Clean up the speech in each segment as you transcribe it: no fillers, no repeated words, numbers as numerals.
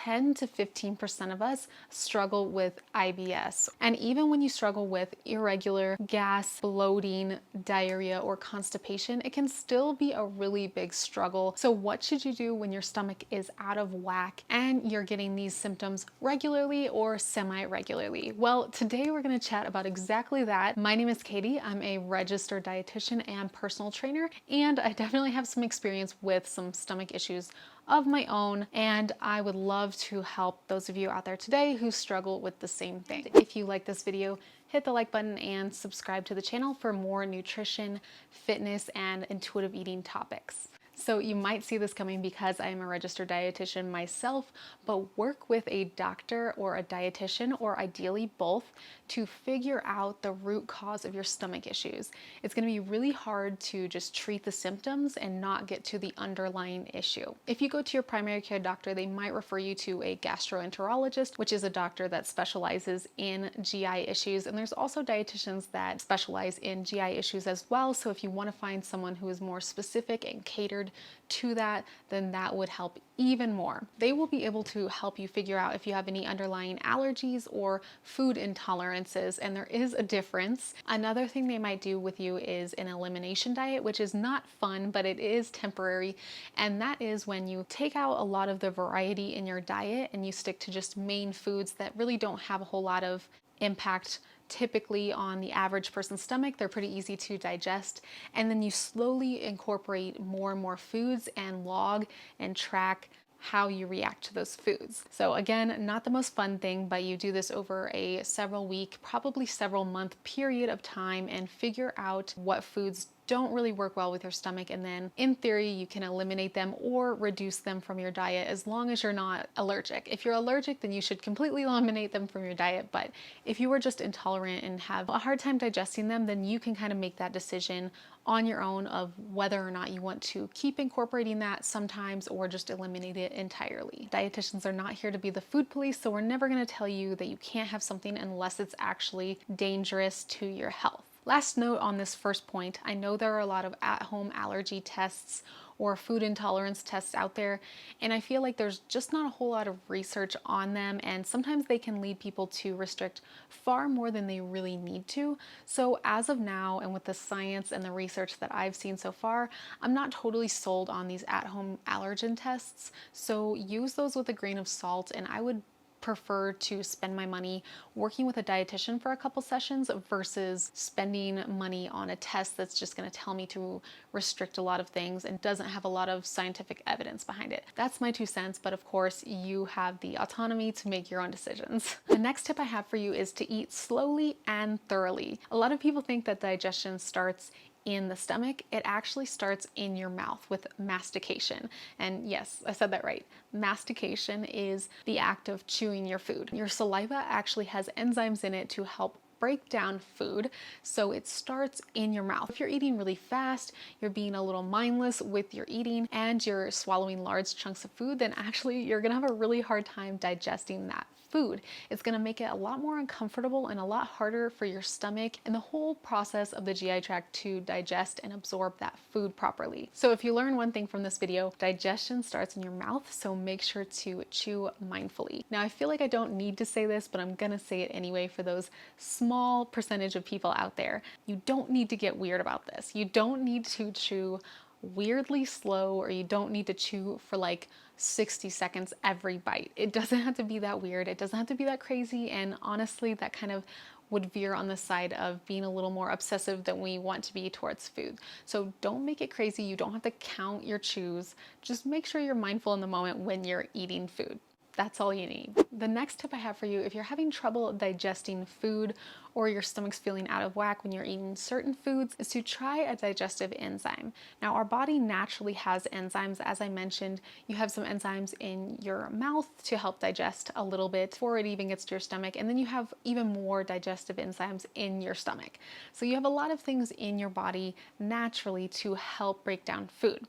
10 to 15% of us struggle with IBS. And even when you struggle with irregular gas, bloating, diarrhea, or constipation, it can still be a really big struggle. So what should you do when your stomach is out of whack and you're getting these symptoms regularly or semi-regularly? Well, today we're going to chat about exactly that. My name is Katie. I'm a registered dietitian and personal trainer, and I definitely have some experience with some stomach issues of my own, and I would love to help those of you out there today who struggle with the same thing. If you like this video, hit the like button and subscribe to the channel for more nutrition, fitness, and intuitive eating topics. So you might see this coming because I am a registered dietitian myself, but work with a doctor or a dietitian, or ideally both, to figure out the root cause of your stomach issues. It's going to be really hard to just treat the symptoms and not get to the underlying issue. If you go to your primary care doctor, they might refer you to a gastroenterologist, which is a doctor that specializes in GI issues. And there's also dietitians that specialize in GI issues as well. So if you want to find someone who is more specific and catered to that, then that would help even more. They will be able to help you figure out if you have any underlying allergies or food intolerances, and there is a difference. Another thing they might do with you is an elimination diet, which is not fun, but it is temporary. And that is when you take out a lot of the variety in your diet and you stick to just main foods that really don't have a whole lot of impact typically on the average person's stomach. They're pretty easy to digest, and then you slowly incorporate more and more foods and log and track how you react to those foods. So again, not the most fun thing, but you do this over a several week, probably several month period of time, and figure out what foods don't really work well with your stomach, and then in theory you can eliminate them or reduce them from your diet as long as you're not allergic. If you're allergic, then you should completely eliminate them from your diet, but if you are just intolerant and have a hard time digesting them, then you can kind of make that decision on your own of whether or not you want to keep incorporating that sometimes or just eliminate it entirely. Dietitians are not here to be the food police, so we're never going to tell you that you can't have something unless it's actually dangerous to your health. Last note on this first point, I know there are a lot of at-home allergy tests or food intolerance tests out there, and I feel like there's just not a whole lot of research on them, and sometimes they can lead people to restrict far more than they really need to. So as of now, and with the science and the research that I've seen so far, I'm not totally sold on these at-home allergen tests, so use those with a grain of salt, and I would prefer to spend my money working with a dietitian for a couple sessions versus spending money on a test that's just going to tell me to restrict a lot of things and doesn't have a lot of scientific evidence behind it. That's my 2 cents, but of course you have the autonomy to make your own decisions. The next tip I have for you is to eat slowly and thoroughly. A lot of people think that digestion starts in the stomach. It actually starts in your mouth with mastication. And yes, I said that right. Mastication is the act of chewing your food. Your saliva actually has enzymes in it to help break down food, so it starts in your mouth. If you're eating really fast, you're being a little mindless with your eating, and you're swallowing large chunks of food, then actually you're gonna have a really hard time digesting that food. It's going to make it a lot more uncomfortable and a lot harder for your stomach and the whole process of the GI tract to digest and absorb that food properly. So if you learn one thing from this video, digestion starts in your mouth, so make sure to chew mindfully. Now I feel like I don't need to say this, but I'm gonna say it anyway for those small percentage of people out there. You don't need to get weird about this. You don't need to chew weirdly slow, or you don't need to chew for like 60 seconds every bite. It doesn't have to be that weird. It doesn't have to be that crazy. And honestly, that kind of would veer on the side of being a little more obsessive than we want to be towards food. So don't make it crazy. You don't have to count your chews. Just make sure you're mindful in the moment when you're eating food. That's all you need. The next tip I have for you, if you're having trouble digesting food or your stomach's feeling out of whack when you're eating certain foods, is to try a digestive enzyme. Now, our body naturally has enzymes. As I mentioned, you have some enzymes in your mouth to help digest a little bit before it even gets to your stomach, and then you have even more digestive enzymes in your stomach. So you have a lot of things in your body naturally to help break down food.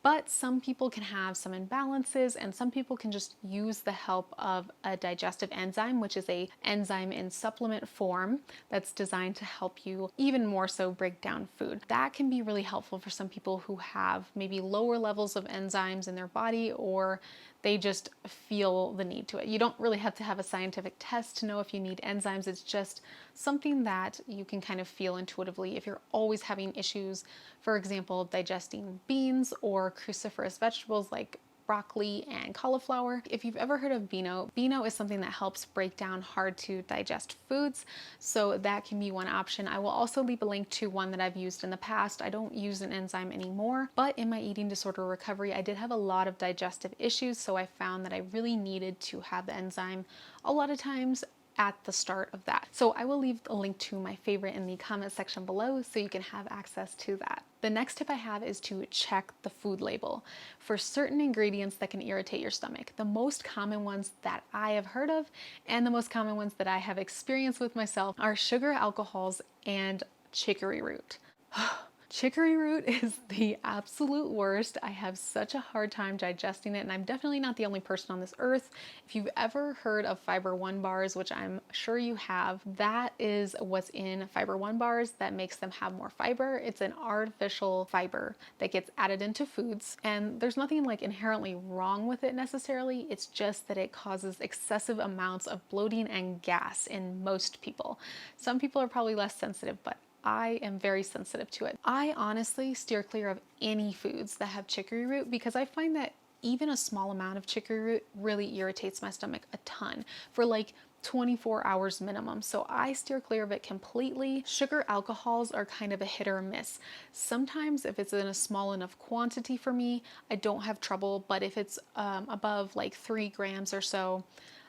But some people can have some imbalances, and some people can just use the help of a digestive enzyme, which is an enzyme in supplement form that's designed to help you even more so break down food. That can be really helpful for some people who have maybe lower levels of enzymes in their body, or They just feel the need to it. You don't really have to have a scientific test to know if you need enzymes. It's just something that you can kind of feel intuitively if you're always having issues, for example, digesting beans or cruciferous vegetables like broccoli and cauliflower. If you've ever heard of Beano is something that helps break down hard to digest foods, so that can be one option. I will also leave a link to one that I've used in the past. I don't use an enzyme anymore, but in my eating disorder recovery, I did have a lot of digestive issues, so I found that I really needed to have the enzyme a lot of times at the start of that. So I will leave a link to my favorite in the comment section below so you can have access to that. The next tip I have is to check the food label for certain ingredients that can irritate your stomach. The most common ones that I have heard of and the most common ones that I have experienced with myself are sugar alcohols and chicory root. Chicory root is the absolute worst. I have such a hard time digesting it, and I'm definitely not the only person on this earth. If you've ever heard of Fiber One bars, which I'm sure you have, that is what's in Fiber One bars that makes them have more fiber. It's an artificial fiber that gets added into foods, and there's nothing like inherently wrong with it necessarily. It's just that it causes excessive amounts of bloating and gas in most people. Some people are probably less sensitive, but I am very sensitive to it. I honestly steer clear of any foods that have chicory root because I find that even a small amount of chicory root really irritates my stomach a ton for like 24 hours minimum. So I steer clear of it completely. Sugar alcohols are kind of a hit or a miss. Sometimes if it's in a small enough quantity for me, I don't have trouble, but if it's above like 3 grams or so,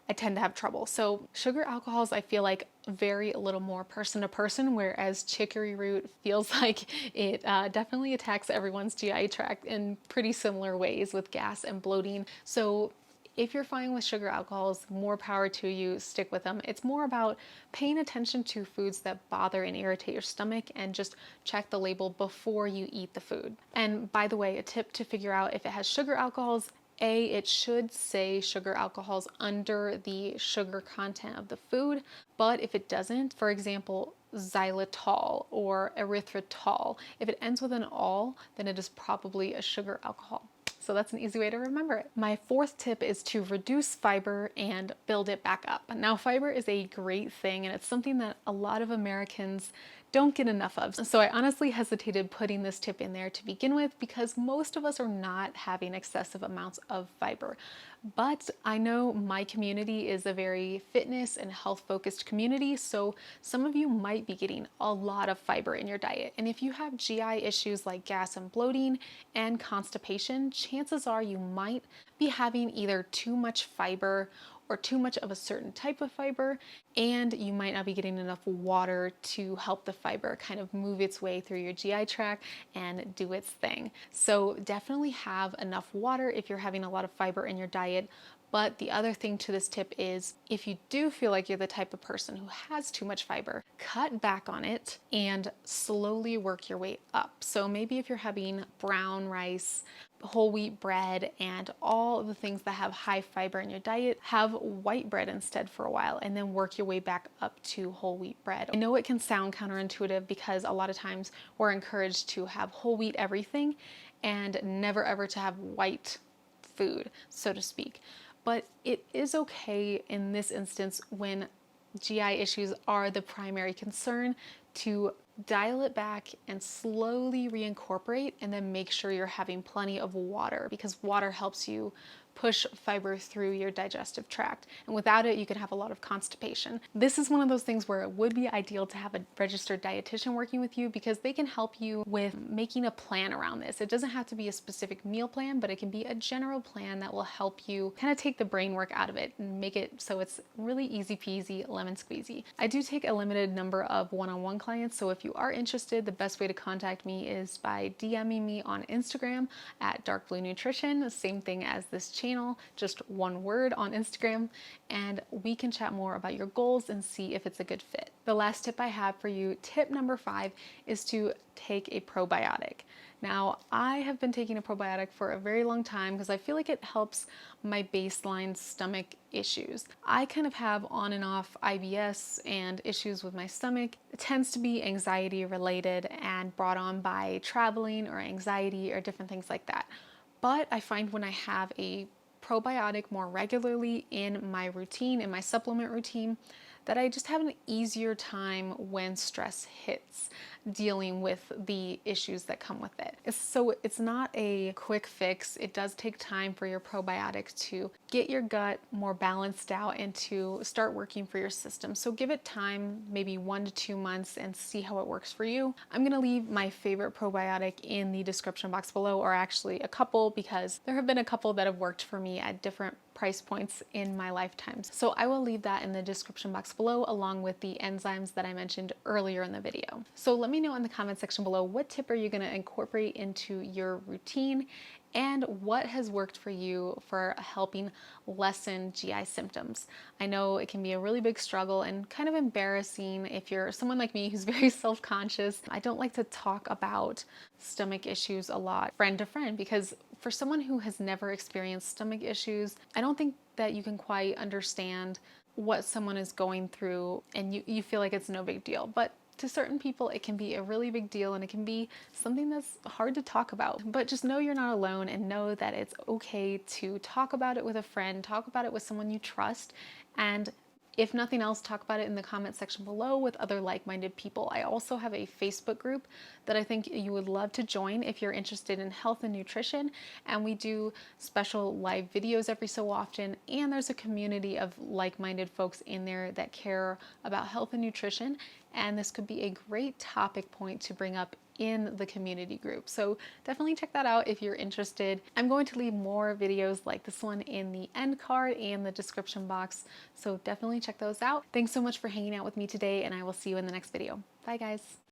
I tend to have trouble. So sugar alcohols, I feel like vary a little more person to person, whereas chicory root feels like it definitely attacks everyone's GI tract in pretty similar ways with gas and bloating. So if you're fine with sugar alcohols, more power to you, stick with them. It's more about paying attention to foods that bother and irritate your stomach and just check the label before you eat the food. And by the way, a tip to figure out if it has sugar alcohols, it should say sugar alcohols under the sugar content of the food, but if it doesn't, for example, xylitol or erythritol, if it ends with an "ol", then it is probably a sugar alcohol. So that's an easy way to remember it. My fourth tip is to reduce fiber and build it back up. Now, fiber is a great thing, and it's something that a lot of Americans don't get enough of. So I honestly hesitated putting this tip in there to begin with because most of us are not having excessive amounts of fiber. But I know my community is a very fitness and health focused community, so some of you might be getting a lot of fiber in your diet. And if you have GI issues like gas and bloating and constipation, chances are you might be having either too much fiber or too much of a certain type of fiber, and you might not be getting enough water to help the fiber kind of move its way through your GI tract and do its thing. So definitely have enough water if you're having a lot of fiber in your diet. But the other thing to this tip is if you do feel like you're the type of person who has too much fiber, cut back on it and slowly work your way up. So maybe if you're having brown rice, whole wheat bread, and all of the things that have high fiber in your diet, have white bread instead for a while and then work your way back up to whole wheat bread. I know it can sound counterintuitive because a lot of times we're encouraged to have whole wheat everything and never ever to have white food, so to speak. But it is okay in this instance when GI issues are the primary concern to dial it back and slowly reincorporate, and then make sure you're having plenty of water because water helps you push fiber through your digestive tract. And without it, you can have a lot of constipation. This is one of those things where it would be ideal to have a registered dietitian working with you because they can help you with making a plan around this. It doesn't have to be a specific meal plan, but it can be a general plan that will help you kind of take the brain work out of it and make it so it's really easy peasy, lemon squeezy. I do take a limited number of one-on-one clients, so if you are interested, the best way to contact me is by DMing me on Instagram at Dark Blue Nutrition, same thing as this channel, just one word on Instagram, and we can chat more about your goals and see if it's a good fit. The last tip I have for you, tip number 5, is to take a probiotic. Now, I have been taking a probiotic for a very long time because I feel like it helps my baseline stomach issues. I kind of have on and off IBS and issues with my stomach. It tends to be anxiety related and brought on by traveling or anxiety or different things like that. But I find when I have a probiotic more regularly in my routine, in my supplement routine, that I just have an easier time when stress hits dealing with the issues that come with it. So it's not a quick fix. It does take time for your probiotics to get your gut more balanced out and to start working for your system. So give it time, maybe 1 to 2 months, and see how it works for you. I'm gonna leave my favorite probiotic in the description box below, or actually a couple, because there have been a couple that have worked for me at different price points in my lifetimes. So I will leave that in the description box below, along with the enzymes that I mentioned earlier in the video. So let me know in the comment section below, what tip are you going to incorporate into your routine, and what has worked for you for helping lessen GI symptoms. I know it can be a really big struggle and kind of embarrassing if you're someone like me who's very self-conscious. I don't like to talk about stomach issues a lot, friend to friend, because for someone who has never experienced stomach issues, I don't think that you can quite understand what someone is going through, and you feel like it's no big deal. But to certain people, it can be a really big deal, and it can be something that's hard to talk about. But just know you're not alone, and know that it's okay to talk about it with a friend, talk about it with someone you trust, and if nothing else, talk about it in the comment section below with other like-minded people. I also have a Facebook group that I think you would love to join if you're interested in health and nutrition, and we do special live videos every so often, and there's a community of like-minded folks in there that care about health and nutrition, and this could be a great topic point to bring up in the community group. So definitely check that out if you're interested. I'm going to leave more videos like this one in the end card and the description box, so definitely check those out. Thanks so much for hanging out with me today, and I will see you in the next video. Bye guys.